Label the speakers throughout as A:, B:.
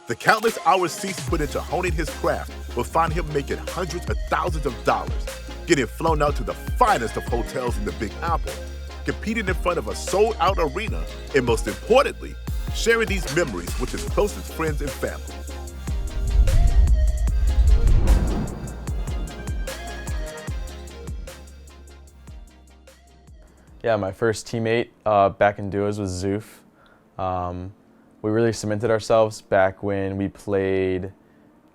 A: The countless hours Ceice put into honing his craft will find him making hundreds of thousands of dollars, getting flown out to the finest of hotels in the Big Apple, competing in front of a sold-out arena, and most importantly, sharing these memories with his closest friends and family.
B: Yeah, my first teammate back in duos was Zoof. We really cemented ourselves back when we played.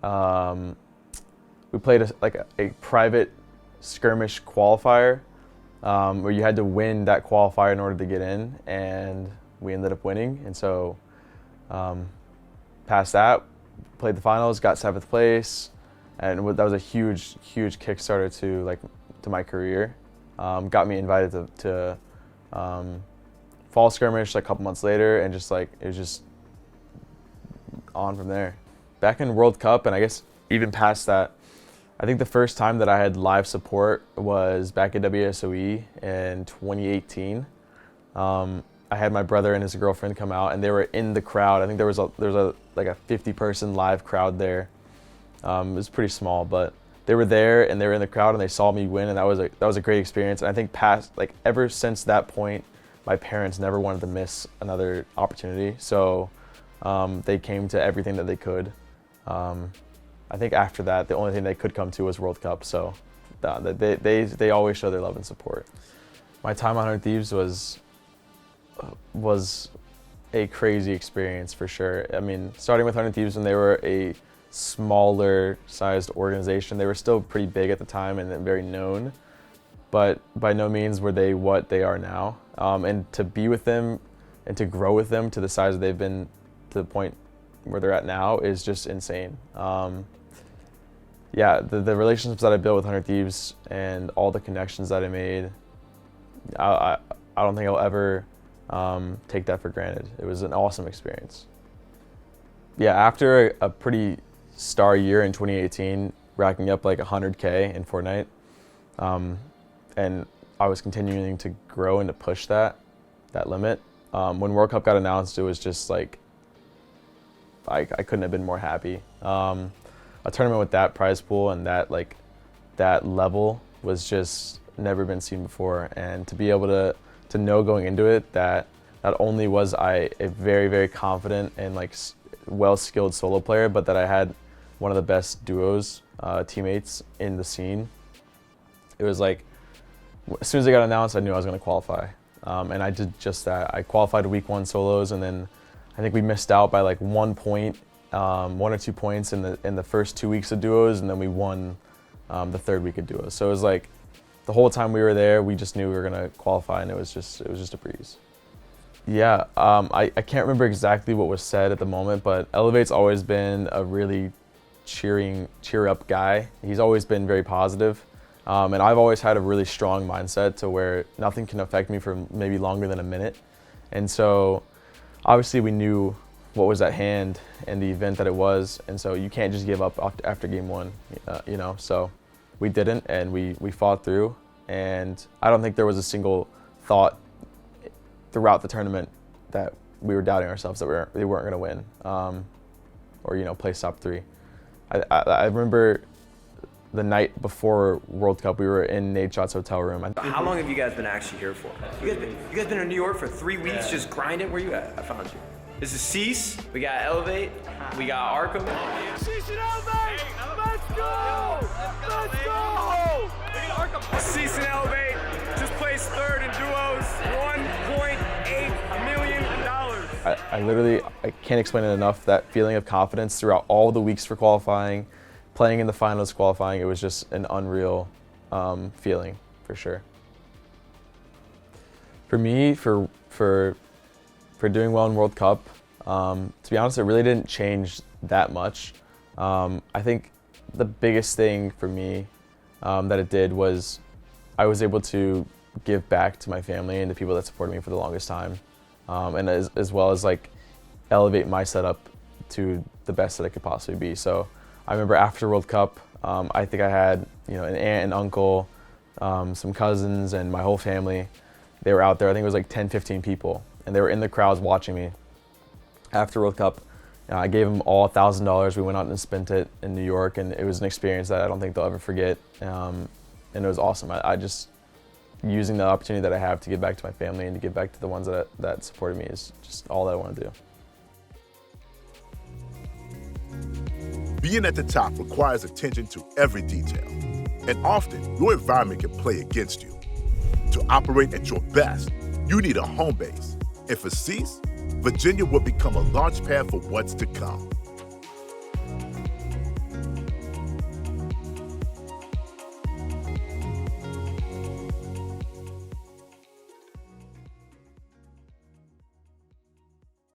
B: We played a private skirmish qualifier where you had to win that qualifier in order to get in, and we ended up winning. And so, past that, played the finals, got 7th place, and that was a huge kickstarter to my career. Got me invited to fall skirmish a couple months later, and it was just on from there. Back in World Cup, and I guess even past that, I think the first time that I had live support was back at WSOE in 2018. I had my brother and his girlfriend come out, and they were in the crowd. I think there was a 50-person live crowd there. It was pretty small, but they were there and they were in the crowd and they saw me win, and that was a great experience. And I think ever since that point, my parents never wanted to miss another opportunity. So they came to everything that they could. I think after that, the only thing they could come to was World Cup. So they always show their love and support. My time on 100 Thieves was a crazy experience for sure. I mean, starting with 100 Thieves when they were a smaller sized organization, they were still pretty big at the time and very known, but by no means were they what they are now. And to be with them and to grow with them to the size that they've been to the point where they're at now is just insane. Yeah, the relationships that I built with 100 Thieves and all the connections that I made, I don't think I'll ever take that for granted. It was an awesome experience. Yeah, after a pretty star year in 2018, racking up like 100K in Fortnite, and I was continuing to grow and to push that limit. When World Cup got announced, it was just like, I couldn't have been more happy. A tournament with that prize pool and that level was just never been seen before. And to be able to know going into it that not only was I a very confident and well-skilled solo player, but that I had one of the best duos, teammates in the scene. It was like, as soon as it got announced, I knew I was going to qualify. And I did just that. I qualified week 1 solos, and then I think we missed out by 1 point, 1 or 2 points in the first 2 weeks of duos, and then we won the 3rd week of duos. So it was like the whole time we were there, we just knew we were going to qualify, and it was just a breeze. Yeah, I can't remember exactly what was said at the moment, but Elevate's always been a really cheer up guy. He's always been very positive. And I've always had a really strong mindset to where nothing can affect me for maybe longer than a minute. And so obviously we knew what was at hand and the event that it was. And so you can't just give up after game 1, so we didn't, and we fought through. And I don't think there was a single thought throughout the tournament that we were doubting ourselves that we weren't going to win, or place top 3. I remember the night before World Cup, we were in Nate Shot's hotel room.
C: How long have you guys been actually here for? You guys been in New York for 3 weeks, just grinding? Where you at? I found you. This is Ceice. We got Elevate. We got Arkham.
D: Ceice and Elevate! Let's go! Let's go!
E: Ceice and Elevate just placed 3rd in duos, $1.8 million.
B: I can't explain it enough, that feeling of confidence throughout all the weeks for qualifying, playing in the finals, qualifying. It was just an unreal feeling, for sure. For me, for doing well in World Cup, to be honest, it really didn't change that much. I think the biggest thing for me that it did was I was able to give back to my family and the people that supported me for the longest time, and as well as elevate my setup to the best that it could possibly be. So I remember after World Cup, I think I had an aunt and uncle, some cousins, and my whole family. They were out there. I think it was 10, 15 people, and they were in the crowds watching me after World Cup. I gave them all $1,000. We went out and spent it in New York, and it was an experience that I don't think they'll ever forget. And it was awesome. I just, using the opportunity that I have to give back to my family and to give back to the ones that supported me is just all that I want to do.
A: Being at the top requires attention to every detail, and often your environment can play against you. To operate at your best, you need a home base, and for Ceice, Virginia will become a launch pad for what's to come.